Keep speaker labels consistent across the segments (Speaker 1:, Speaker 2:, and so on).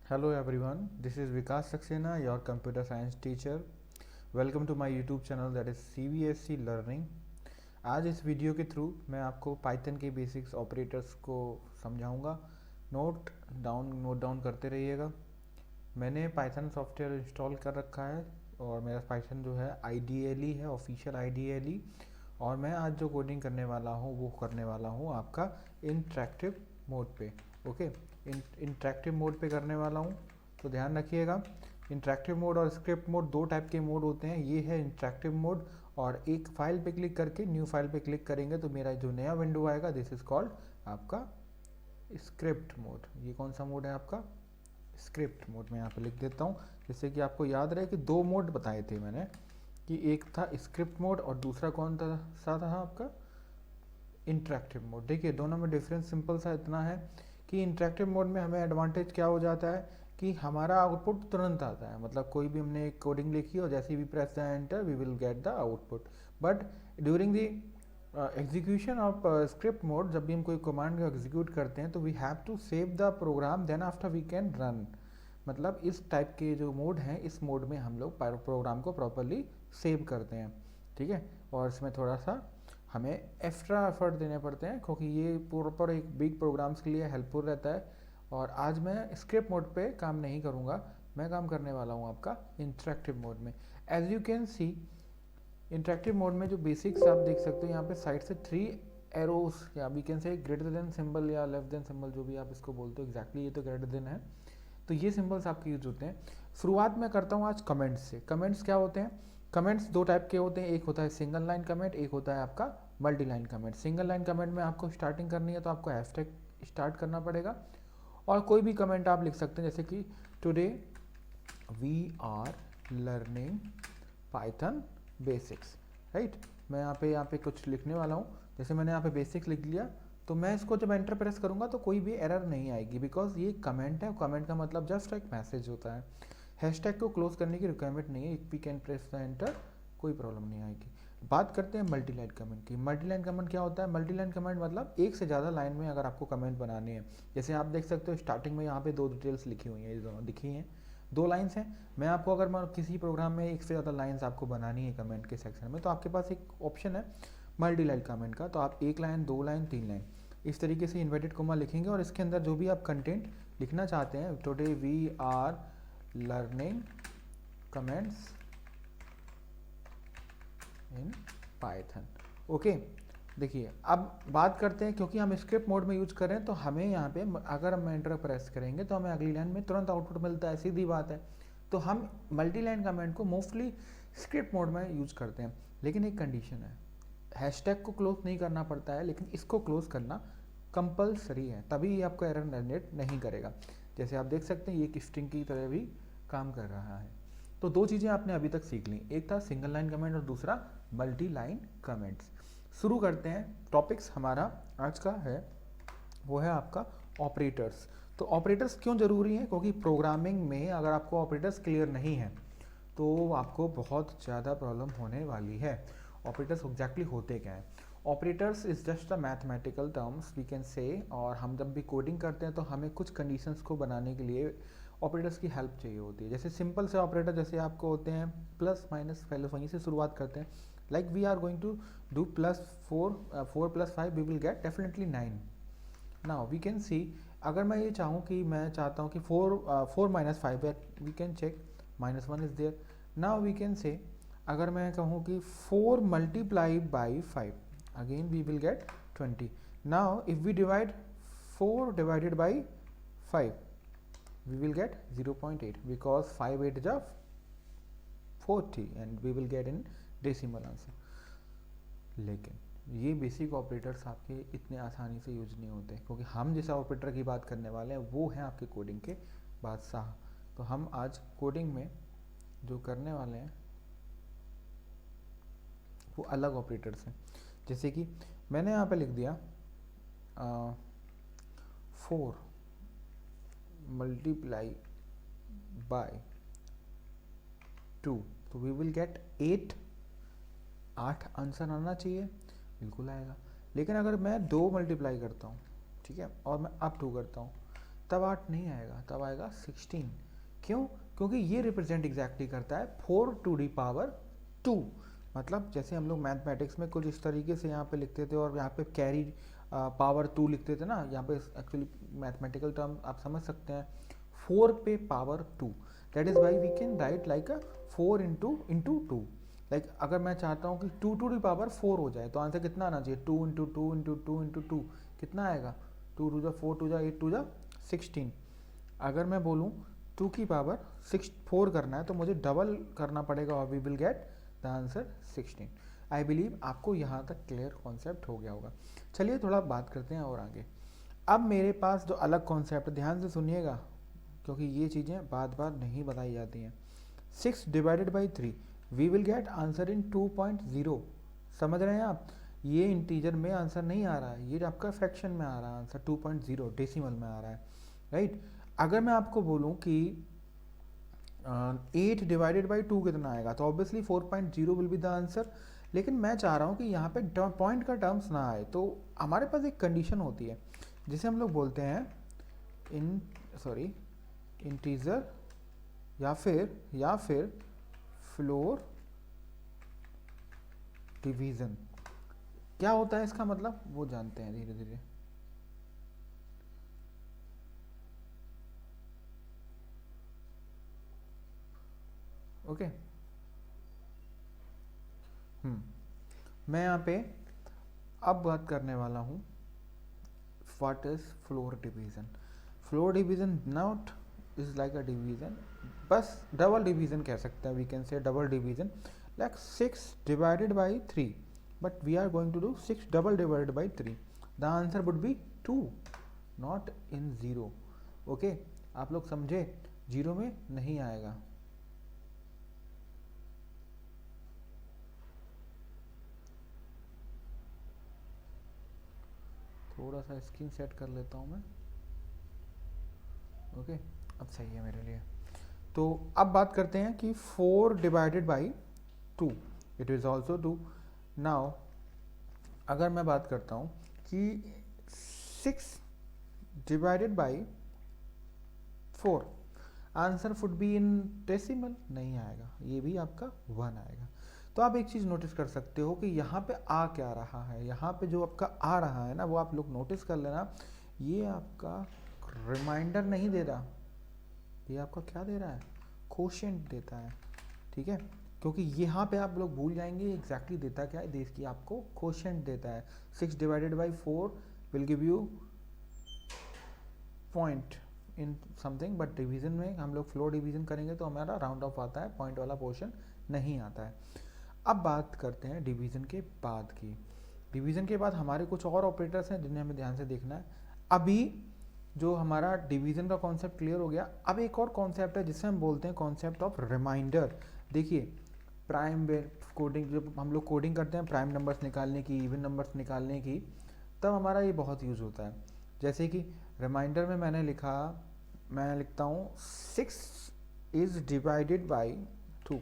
Speaker 1: Hello everyone, this is Vikas Saxena, your computer science teacher. Welcome to my YouTube channel that is CBSE Learning. आज इस video के through मैं आपको Python के basics operators को समझाऊंगा। नोट डाउन करते रहिएगा। मैंने पाइथन सॉफ्टवेयर इंस्टॉल कर रखा है और मेरा पाइथन जो है IDLE है, ऑफिशियल IDLE। और मैं आज जो कोडिंग करने वाला हूँ वो करने वाला हूँ आपका इंटरेक्टिव मोड पे। ओके, इंटरेक्टिव मोड पे करने वाला हूँ, तो ध्यान रखिएगा। इंटरेक्टिव मोड और स्क्रिप्ट मोड दो टाइप के मोड होते हैं। ये है इंटरेक्टिव मोड, और एक फाइल पे क्लिक करके न्यू फाइल पे क्लिक करेंगे तो मेरा जो नया विंडो आएगा, दिस इज कॉल्ड आपका स्क्रिप्ट मोड। ये कौन सा मोड है आपका? Script mode. में यहाँ पे लिख देता हूँ जिससे कि आपको याद रहे कि दो मोड बताए थे मैंने, कि एक था स्क्रिप्ट मोड और दूसरा कौन था आपका इंटरेक्टिव मोड। देखिए दोनों में डिफरेंस सिंपल सा इतना है कि इंटरेक्टिव मोड में हमें एडवांटेज क्या हो जाता है कि हमारा आउटपुट तुरंत आता है। मतलब कोई भी हमने एक कोडिंग लिखी और जैसे ही भी press the enter we will get the output. But during the execution of script mode, जब भी हम कोई कमांड को एग्जीक्यूट करते हैं तो we have to save the program, then after we can run. मतलब इस टाइप के जो मोड हैं, इस मोड में हम लोग प्रोग्राम को प्रॉपरली सेव करते हैं। ठीक है, और इसमें थोड़ा सा हमें एक्स्ट्रा एफर्ट देने पड़ते हैं क्योंकि ये प्रॉपर एक बिग प्रोग्राम्स के लिए हेल्पफुल रहता है। और आज मैं स्क्रिप्ट मोड पे काम नहीं करूँगा, मैं काम करने वाला हूँ आपका इंटरेक्टिव मोड में। As you can see, interactive mode में जो बेसिक्स आप देख सकते हो यहाँ पे साइड से 3 एरोस, या we can say greater than symbol या लेस देन सिंबल, जो भी आप इसको बोलते हो एग्जैक्टली, ये तो ग्रेटर देन है। तो ये सिंबल्स आपके यूज होते हैं। शुरुआत में करता हूँ आज कमेंट्स से। कमेंट्स क्या होते हैं? कमेंट्स दो टाइप के होते हैं, एक होता है सिंगल लाइन कमेंट, एक होता है आपका multi line comment. Single line comment में आपको स्टार्टिंग करनी है तो आपको हैशटैग स्टार्ट करना पड़ेगा, और कोई भी कमेंट आप लिख सकते हैं, जैसे कि today we are learning Python basics, right. मैं यहाँ पे कुछ लिखने वाला हूँ, जैसे मैंने यहाँ पे बेसिक्स लिख लिया, तो मैं इसको जब एंटर प्रेस करूँगा तो कोई भी एरर नहीं आएगी, बिकॉज ये कमेंट है। कमेंट का मतलब जस्ट एक मैसेज होता है। हैशटैग को क्लोज करने की रिक्वायरमेंट नहीं है, if we can press the enter, कोई प्रॉब्लम नहीं आएगी। बात करते हैं मल्टी लाइन कमेंट की। मल्टी लाइन कमेंट क्या होता है? मल्टी लाइन कमेंट मतलब एक से ज़्यादा लाइन में अगर आपको कमेंट बनाने हैं, जैसे आप देख सकते हो स्टार्टिंग में यहाँ पे 2 डिटेल्स लिखी हुई हैं, ये दोनों दिखी हैं, 2 लाइन्स हैं। मैं आपको अगर मैं किसी प्रोग्राम में एक से ज़्यादा लाइन्स आपको बनानी है कमेंट के सेक्शन में, तो आपके पास एक ऑप्शन है मल्टी लाइन कमेंट का। तो आप 1 लाइन, 2 लाइन, 3 लाइन इस तरीके से इन्वर्टेड कोमा लिखेंगे, और इसके अंदर जो भी आप कंटेंट लिखना चाहते हैं, today we are learning comments in Python. Okay, देखिए अब बात करते हैं, क्योंकि हम स्क्रिप्ट मोड में यूज कर रहे हैं तो हमें यहाँ पे अगर हम एंटर प्रेस करेंगे तो हमें अगली लाइन में तुरंत आउटपुट मिलता है, सीधी बात है। तो हम मल्टी लाइन कमेंट को मोस्टली स्क्रिप्ट मोड में यूज करते हैं, लेकिन एक कंडीशन है, हैशटैग को क्लोज नहीं करना पड़ता है, लेकिन इसको क्लोज करना कंपलसरी है, तभी ये आपको एरर जनरेट नहीं करेगा। जैसे आप देख सकते हैं ये एक स्ट्रिंग की तरह भी काम कर रहा है। तो 2 चीज़ें आपने अभी तक सीख ली, एक था सिंगल लाइन कमेंट और दूसरा मल्टी लाइन कमेंट्स। शुरू करते हैं। टॉपिक्स हमारा आज का है वो है आपका ऑपरेटर्स। तो ऑपरेटर्स क्यों ज़रूरी है? क्योंकि प्रोग्रामिंग में अगर आपको ऑपरेटर्स क्लियर नहीं है तो आपको बहुत ज़्यादा प्रॉब्लम होने वाली है। ऑपरेटर्स एग्जैक्टली होते क्या हैं? Operators is just a mathematical terms we can say, और हम जब भी कोडिंग करते हैं तो हमें कुछ कंडीशंस को बनाने के लिए ऑपरेटर्स की हेल्प चाहिए होती है। जैसे सिंपल से ऑपरेटर जैसे आपको होते हैं प्लस माइनस, पहले वहीं से शुरुआत करते हैं। Like we are going to do +4 + 5 we will get definitely 9। Now we can see, अगर मैं ये चाहूँ कि मैं चाहता हूँ कि 4 - 5, we can check -1 is there. Now we can say, अगर मैं कहूँ कि 4 × 5, again we will get 20। Now if we divide 4 / 5, we will get 0.8 because 5 8 is 40 and we will get in decimal answer। लेकिन ये बेसिक ऑपरेटर्स आपके इतने आसानी से यूज नहीं होते, क्योंकि हम जिस ऑपरेटर की बात करने वाले हैं वो हैं आपके कोडिंग के बादशाह। तो हम आज कोडिंग में जो करने वाले हैं वो अलग ऑपरेटर्स हैं। जैसे कि मैंने यहाँ पे लिख दिया 4 × 2, तो वी विल गेट 8। 8 आंसर आना चाहिए, बिल्कुल आएगा। लेकिन अगर मैं 2 मल्टीप्लाई करता हूँ, ठीक है, और मैं अप 2 करता हूँ, तब 8 नहीं आएगा, तब आएगा 16। क्यों? क्योंकि ये रिप्रेजेंट एग्जैक्टली करता है 4 टू दी पावर 2। मतलब जैसे हम लोग मैथमेटिक्स में कुछ इस तरीके से यहाँ पे लिखते थे और यहाँ पे कैरी पावर 2 लिखते थे ना, यहाँ पे एक्चुअली मैथमेटिकल टर्म आप समझ सकते हैं 4 पे power 2। That is why we can write like a 4 into 2। Like अगर मैं चाहता हूँ कि 2 टू दी पावर 4 हो जाए तो आंसर कितना आना चाहिए? 2 इंटू 2 इंटू 2 इंटू 2 कितना आएगा? 2 टू जा 4 टू जा 8 टू जा 16। अगर मैं बोलूँ 2 की पावर 4 करना है तो मुझे डबल करना पड़ेगा और we will get the answer 16। I believe आपको यहाँ तक क्लियर कॉन्सेप्ट हो गया होगा। चलिए थोड़ा बात करते हैं और आगे। अब मेरे पास जो अलग कॉन्सेप्ट, ध्यान से सुनिएगा क्योंकि ये चीज़ें बार बार नहीं बताई जाती हैं। 6 divided by 3 we will get answer in 2.0। समझ रहे हैं आप? ये इंटीजर में आंसर नहीं आ रहा है, ये आपका फ्रैक्शन में आ रहा है आंसर 2.0, डेसिमल में आ रहा है, राइट। अगर मैं आपको बोलूं कि 8 डिवाइडेड बाई 2 कितना आएगा तो obviously 4.0 will be the answer. लेकिन मैं चाह रहा हूं कि यहाँ पे पॉइंट का टर्म्स ना आए, तो हमारे पास एक कंडीशन होती है जिसे हम लोग बोलते हैं इंटीजर या फिर फ्लोर डिवीजन। क्या होता है इसका मतलब वो जानते हैं धीरे धीरे। ओके मैं यहाँ पे अब बात करने वाला हूँ what is floor division. Floor division not is like a division, बस डबल डिवीजन कह सकते हैं, we can say double division like 6 divided by 3, but we are going to do 6 double divided by 3. The answer would be 2, not in 0. Okay, आप लोग समझे? 0 में नहीं आएगा। थोड़ा सा स्क्रीन सेट कर लेता हूँ मैं। ओके अब सही है मेरे लिए। तो अब बात करते हैं कि 4 divided by 2 it is also 2। Now अगर मैं बात करता हूँ कि 6 divided by 4 answer would be in decimal, नहीं आएगा, ये भी आपका 1 आएगा। तो आप एक चीज़ नोटिस कर सकते हो कि यहाँ पे आ क्या रहा है, यहाँ पे जो आपका आ रहा है ना वो आप लोग नोटिस कर लेना, ये आपका रिमाइंडर नहीं दे रहा, ये आपका क्या दे रहा है? कोशेंट देता है, ठीक है। क्योंकि यहाँ पे आप लोग भूल जाएंगे एग्जैक्टली देता क्या है, देश की आपको कोशेंट देता है। 6 divided by 4 will give you point in something, but division में हम लोग फ्लोर डिवीजन करेंगे तो हमारा राउंड ऑफ आता है, पॉइंट वाला पोर्शन नहीं आता है। अब बात करते हैं डिवीजन के बाद की। डिवीजन के बाद हमारे कुछ और ऑपरेटर्स हैं जिन्हें हमें ध्यान से देखना है। अभी जो हमारा डिवीजन का कॉन्सेप्ट क्लियर हो गया, अब एक और कॉन्सेप्ट है जिसे हम बोलते हैं कॉन्सेप्ट ऑफ रिमाइंडर। देखिए प्राइम कोडिंग, जब हम लोग कोडिंग करते हैं प्राइम नंबर्स निकालने की, इवन नंबर्स निकालने की, तब हमारा ये बहुत यूज़ होता है। जैसे कि रिमाइंडर में मैं लिखता हूँ 6 इज़ डिवाइडेड बाई 2।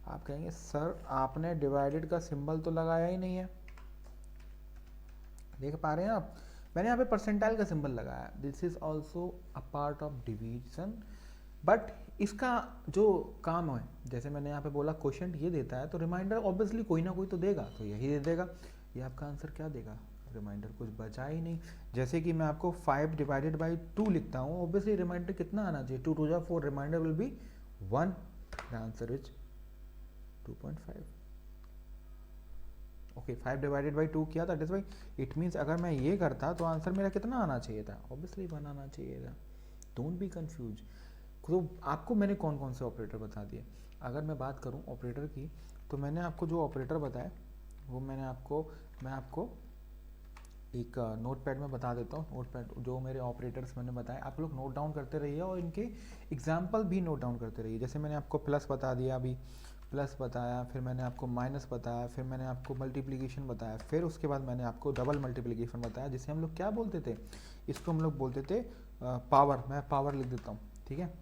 Speaker 1: आप कहेंगे सर आपने डिवाइडेड का सिंबल तो लगाया ही नहीं है, देख पा रहे हैं आप? मैंने यहाँ पे परसेंटाइल का सिंबल लगाया। This is also a part of division, but इसका जो काम है, जैसे मैंने यहाँ पे बोला क्वेश्चन ये देता है, तो रिमाइंडर ऑब्वियसली कोई ना कोई तो देगा, तो यही दे देगा। ये आपका आंसर क्या देगा? रिमाइंडर, कुछ बचा ही नहीं। जैसे कि मैं आपको 5 डिवाइडेड बाई 2 लिखता हूँ, ऑब्वियसली रिमाइंडर कितना आना चाहिए? 2 टू जा 4, remainder will be 1। The answer is 2.5। Okay 5 divided by 2 किया, that is why it means अगर मैं ये करता तो आंसर मेरा कितना आना चाहिए था? ऑब्वियसली 1 आना चाहिए था। Don't be confuse. तो आपको मैंने कौन कौन से ऑपरेटर बता दिए। अगर मैं बात करूं ऑपरेटर की, तो मैंने आपको जो ऑपरेटर बताए वो मैं आपको एक नोटपैड में बता देता हूँ। नोटपैड जो मेरे ऑपरेटर्स मैंने बताए, आप लोग नोट डाउन करते रहिए और इनके एग्जाम्पल भी नोट डाउन करते रहिए। जैसे मैंने आपको प्लस बता दिया, अभी प्लस बताया, फिर मैंने आपको माइनस बताया, फिर मैंने आपको मल्टीप्लिकेशन बताया, फिर उसके बाद मैंने आपको डबल मल्टीप्लिकेशन बताया, जिसे हम लोग क्या बोलते थे? इसको हम लोग बोलते थे पावर। मैं पावर लिख देता हूँ, ठीक है,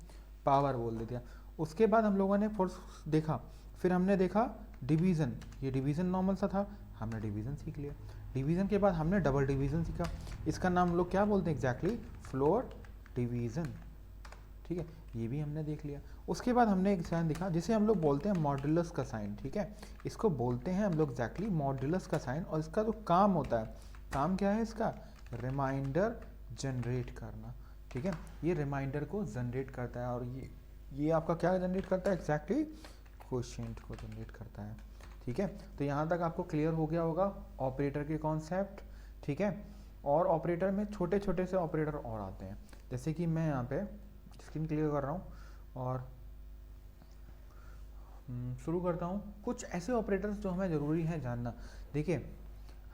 Speaker 1: पावर बोल देते हैं। उसके बाद हम लोगों ने फोर्स देखा, फिर हमने देखा डिवीज़न। ये डिवीज़न नॉर्मल सा था, हमने डिवीज़न सीख लिया। डिवीज़न के बाद हमने डबल डिवीज़न सीखा। इसका नाम हम लोग क्या बोलते हैं एग्जैक्टली? Floor division. ठीक है, ये भी हमने देख लिया। उसके बाद हमने एक साइन दिखा जिसे हम लोग बोलते हैं मॉड्यूलस का साइन। ठीक है, इसको बोलते हैं हम लोग एग्जैक्टली मॉड्यूलस का साइन। और इसका जो काम होता है, काम क्या है इसका? रिमाइंडर जनरेट करना। ठीक है, ये रिमाइंडर को जनरेट करता है। और ये आपका क्या जनरेट करता है? एग्जैक्टली क्वोशिएंट को जनरेट करता है। ठीक है, तो यहाँ तक आपको क्लियर हो गया होगा ऑपरेटर के कॉन्सेप्ट। ठीक है, और ऑपरेटर में छोटे छोटे से ऑपरेटर और आते हैं, जैसे कि मैं यहाँ पे स्क्रीन क्लियर कर रहा हूँ और शुरू करता हूँ। कुछ ऐसे ऑपरेटर्स जो हमें ज़रूरी है जानना। देखिए,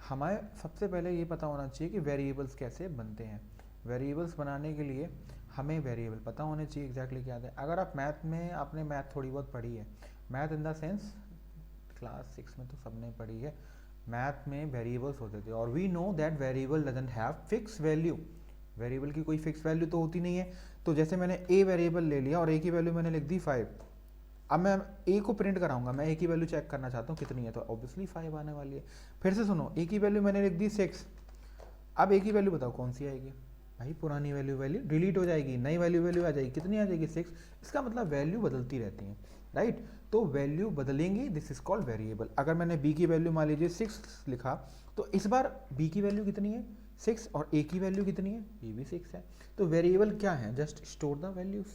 Speaker 1: हमें सबसे पहले ये पता होना चाहिए कि वेरिएबल्स कैसे बनते हैं। वेरिएबल्स बनाने के लिए हमें वेरिएबल पता होने चाहिए एग्जैक्टली क्या है। अगर आप मैथ में, आपने मैथ थोड़ी बहुत पढ़ी है, math in the sense class 6 में तो सबने पढ़ी है, मैथ में वेरिएबल्स होते थे। और we know that variable doesn't have fix value. Variable की कोई फिक्स वैल्यू तो होती नहीं है। तो जैसे मैंने ए वेरिएबल ले लिया और ए की वैल्यू मैंने लिख दी 5। अब मैं ए को प्रिंट कराऊंगा, मैं ए की वैल्यू चेक करना चाहता हूँ कितनी है, तो ऑब्वियसली 5 आने वाली है। फिर से सुनो, ए की वैल्यू मैंने लिख दी 6। अब ए की वैल्यू बताओ कौन सी आएगी? भाई पुरानी वैल्यू डिलीट हो जाएगी, नई वैल्यू आ जाएगी। कितनी आ जाएगी? 6। इसका मतलब वैल्यू बदलती रहती है, राइट? तो वैल्यू बदलेंगे, दिस इज कॉल्ड वेरिएबल। अगर मैंने बी की वैल्यू मान लीजिए 6 लिखा, तो इस बार बी की वैल्यू कितनी है? 6। और ए की वैल्यू कितनी है? ये भी 6 है। तो वेरिएबल क्या है? Just store the values.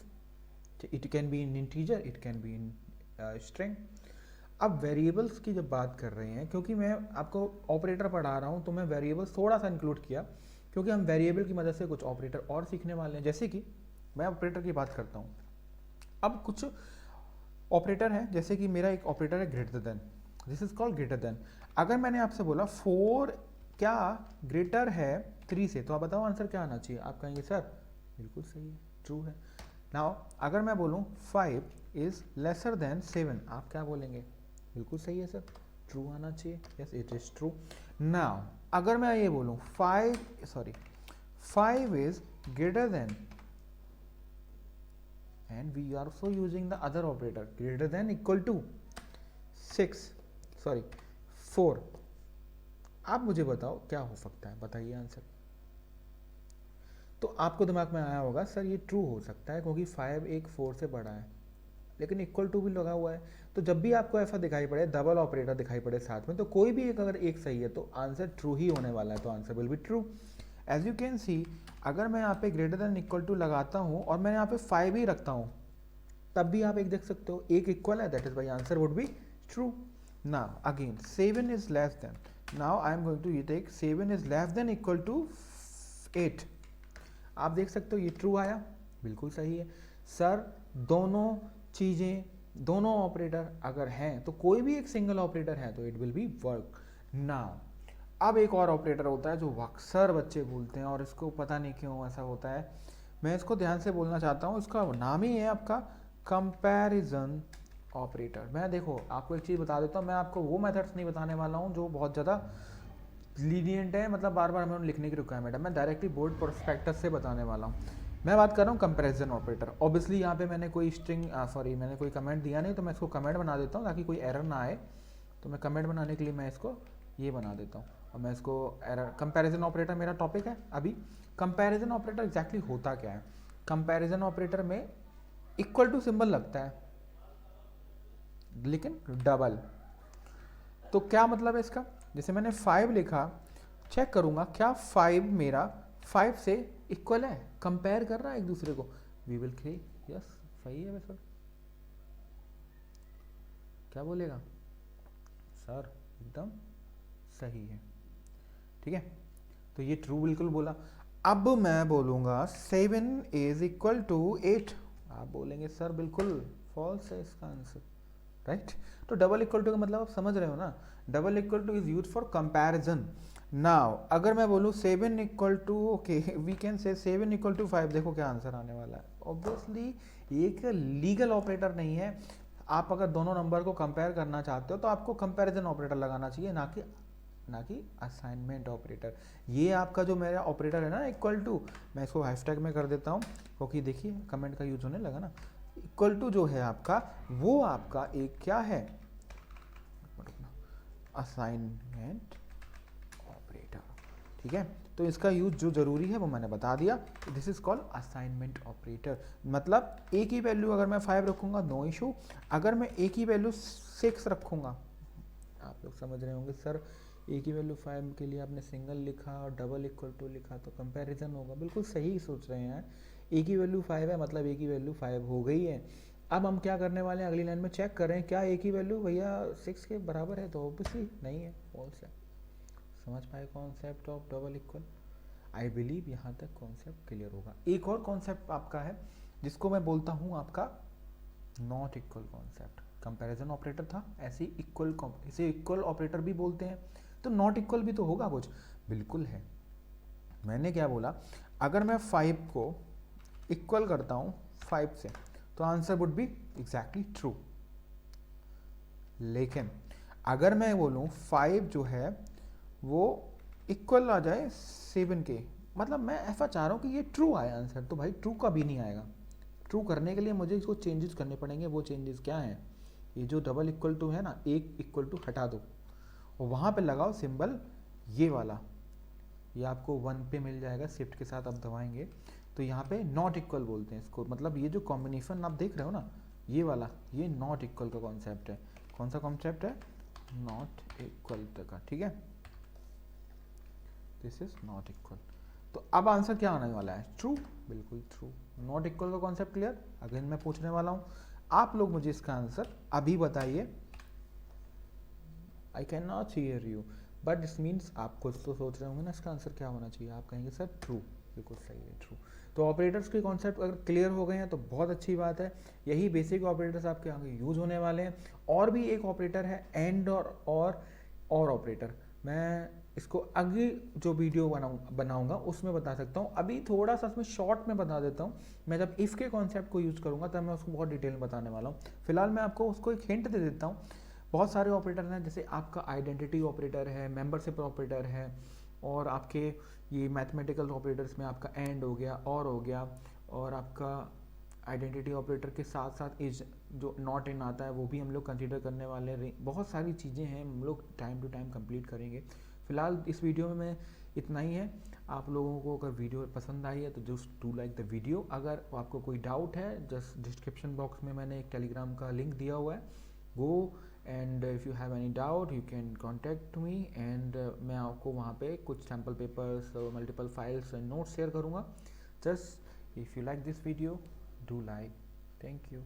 Speaker 1: It can be in integer, it can be in string. अब वेरिएबल्स की जब बात कर रहे हैं, क्योंकि मैं आपको ऑपरेटर पढ़ा रहा हूँ, तो मैं वेरिएबल्स थोड़ा सा इंक्लूड किया, क्योंकि हम वेरिएबल की मदद से कुछ ऑपरेटर और सीखने वाले हैं। जैसे कि मैं ऑपरेटर की बात करता हूँ। अब कुछ ऑपरेटर है, जैसे कि मेरा एक ऑपरेटर है greater than, this is called greater than. अगर मैंने आपसे बोला 4 क्या ग्रेटर है 3 से, तो आप बताओ आंसर क्या आना चाहिए? आप कहेंगे सर बिल्कुल सही है, ट्रू है। नाउ अगर मैं बोलूँ 5 इज लेसर देन 7, आप क्या बोलेंगे? बिल्कुल सही है सर, ट्रू आना चाहिए। Yes, it is true. Now अगर मैं ये बोलूँ 5 is greater than, and we are also using the other operator, greater than equal to 4। आप मुझे बताओ क्या हो सकता है? बताइए आंसर। तो आपको दिमाग में आया होगा सर ये ट्रू हो सकता है क्योंकि 5 एक 4 से बड़ा है, लेकिन इक्वल टू भी लगा हुआ है। तो जब भी आपको ऐसा दिखाई पड़े, डबल ऑपरेटर दिखाई पड़े साथ में, तो कोई भी एक अगर एक सही है तो आंसर ट्रू ही होने वाला है, तो answer will be true. As you can see, अगर मैं यहाँ पे ग्रेटर देन इक्वल टू लगाता हूँ और मैं यहाँ पे 5 ही रखता हूँ, तब भी आप एक देख सकते हो एक इक्वल है, that is why answer would be true. Now again 7 is less than, now I am going to ये take 7 is less than equal to 8। आप देख सकते हो ये ट्रू आया, बिल्कुल सही है सर। दोनों चीज़ें, दोनों ऑपरेटर अगर हैं तो कोई भी एक सिंगल ऑपरेटर है तो it will be work. Now अब एक और ऑपरेटर होता है जो अक्सर बच्चे भूलते हैं और इसको पता नहीं क्यों ऐसा होता है, मैं इसको ध्यान से बोलना चाहता हूँ। इसका नाम ही है आपका कंपैरिजन ऑपरेटर। मैं देखो आपको एक चीज़ बता देता हूँ, मैं आपको वो मेथड्स नहीं बताने वाला हूँ जो बहुत ज़्यादा लीनियंट है, मतलब बार बार हमें लिखने की रिक्वायरमेंट है। मैं डायरेक्टली बोर्ड प्रोस्पेक्टस से बताने वाला हूँ। मैं बात कर रहा हूँ कंपैरिजन ऑपरेटर। ऑब्वियसली यहाँ पे मैंने कोई मैंने कोई कमेंट दिया नहीं, तो मैं इसको कमेंट बना देता हूँ ताकि कोई एरर ना आए। तो मैं कमेंट बनाने के लिए मैं इसको ये बना देता हूँ और मैं इसको एरर, कंपैरिजन ऑपरेटर मेरा टॉपिक है अभी। कंपैरिजन ऑपरेटर एग्जैक्टली होता क्या है? कंपैरिजन ऑपरेटर में इक्वल टू सिंबल लगता है लेकिन डबल। तो क्या मतलब है इसका? जैसे मैंने 5 लिखा, चेक करूंगा क्या 5 मेरा 5 से इक्वल है, कंपेयर कर रहा है एक दूसरे को। वी विल क्लिक यस, सही है सर। क्या बोलेगा? सर एकदम सही है, ठीक है। तो ये ट्रू बिल्कुल बोला। अब मैं बोलूंगा 7 इज इक्वल टू 8, आप बोलेंगे सर बिल्कुल फॉल्स है इसका आंसर, राइट। तो डबल इक्वल टू का मतलब आप समझ रहे हो ना, double equal to is use for comparison. Now अगर मैं बोलूँ 7 equal to, okay we can say 7 equal to 5, देखो क्या आंसर आने वाला है। ऑब्वियसली एक लीगल ऑपरेटर नहीं है। आप अगर दोनों नंबर को कंपेयर करना चाहते हो तो आपको कंपैरिजन ऑपरेटर लगाना चाहिए, ना कि असाइनमेंट ऑपरेटर। ये आपका जो मेरा ऑपरेटर है ना इक्वल टू, मैं इसको हैशटैग में कर देता हूँ क्योंकि देखिए कमेंट का यूज होने लगा ना। इक्वल टू जो है आपका, वो आपका एक क्या है? असाइनमेंट ऑपरेटर, ठीक है। तो इसका यूज जो ज़रूरी है वो मैंने बता दिया। This is called assignment operator. मतलब ए की वैल्यू अगर मैं 5 रखूँगा नो इशू, अगर मैं ए की वैल्यू 6 रखूँगा, आप लोग समझ रहे होंगे सर ए की वैल्यू 5 के लिए आपने सिंगल लिखा और डबल इक्वल टू लिखा तो कंपैरिजन होगा। बिल्कुल सही सोच रहे हैं, ए की वैल्यू 5 है मतलब ए की वैल्यू 5 हो गई है। अब हम क्या करने वाले हैं, अगली लाइन में चेक कर रहे हैं क्या ए की वैल्यू भैया 6 के बराबर है, तो ऑब्वियसली नहीं है, फॉल्स है। समझ पाए concept of double equal? I believe यहाँ तक कॉन्सेप्ट क्लियर होगा। एक और कॉन्सेप्ट आपका है जिसको मैं बोलता हूँ आपका not equal concept. Comparison operator था, ऐसे इक्वल, इसे इक्वल ऑपरेटर भी बोलते हैं, तो नॉट इक्वल भी तो होगा कुछ। बिल्कुल है। मैंने क्या बोला, अगर मैं 5 को इक्वल करता हूँ 5 से तो answer would B exactly true. लेकिन अगर मैं बोलूँ 5 जो है वो इक्वल आ जाए 7 के, मतलब मैं ऐसा चाह रहा हूँ कि ये ट्रू आए आंसर, तो भाई ट्रू का भी नहीं आएगा। ट्रू करने के लिए मुझे इसको चेंजेस करने पड़ेंगे। वो चेंजेस क्या हैं, ये जो डबल इक्वल टू है ना, एक इक्वल टू हटा दो और वहाँ पे लगाओ सिंबल ये वाला, ये आपको 1 पे मिल जाएगा, शिफ्ट के साथ आप दबाएंगे तो यहाँ पे नॉट इक्वल बोलते हैं इसको। मतलब ये जो कॉम्बिनेशन आप देख रहे हो ना, ये वाला, ये नॉट इक्वल का कॉन्सेप्ट है। कौन सा कॉन्सेप्ट है? नॉट इक्वल का, ठीक है। This is not equal. तो अब आंसर क्या आने वाला है? ट्रू, बिल्कुल ट्रू। नॉट इक्वल का कॉन्सेप्ट क्लियर? अगेन मैं पूछने वाला हूँ, आप लोग मुझे इसका आंसर अभी बताइए। I can not here you, but this means आप कुछ तो सोच रहे होंगे ना इसका आंसर क्या होना चाहिए। आप कहेंगे सर ट्रू, बिल्कुल सही है, ट्रू। तो ऑपरेटर्स के कॉन्सेप्ट अगर क्लियर हो गए हैं तो बहुत अच्छी बात है। यही बेसिक ऑपरेटर्स आपके आगे यूज होने वाले हैं। और भी एक ऑपरेटर है एंड और ऑपरेटर, मैं इसको आगे जो वीडियो बनाऊंगा उसमें बता सकता हूँ। अभी थोड़ा सा उसमें शॉर्ट में बता देता हूँ। मैं जब इफ़ के कॉन्सेप्ट को यूज़ करूँगा तब मैं उसको बहुत डिटेल में बताने वाला हूँ। फिलहाल मैं आपको उसको एक हिंट दे देता हूँ। बहुत सारे ऑपरेटर हैं, जैसे आपका आइडेंटिटी ऑपरेटर है, मेंबरशिप ऑपरेटर है, और आपके ये मैथमेटिकल ऑपरेटर्स में आपका एंड हो गया, और हो गया, और आपका आइडेंटिटी ऑपरेटर के साथ साथ इज जो नॉट इन आता है वो भी हम लोग कंसीडर करने वाले हैं। बहुत सारी चीज़ें हैं, हम लोग टाइम टू टाइम कंप्लीट करेंगे। फिलहाल इस वीडियो में मैं इतना ही है। आप लोगों को अगर वीडियो पसंद आई है तो just do like the video. अगर आपको कोई डाउट है, जस्ट डिस्क्रिप्शन बॉक्स में मैंने एक टेलीग्राम का लिंक दिया हुआ है, go and if you have any doubt you can contact me, and मैं आपको वहाँ पे कुछ sample papers, multiple files and notes share करूँगा। Just if you like this video, do like. Thank you.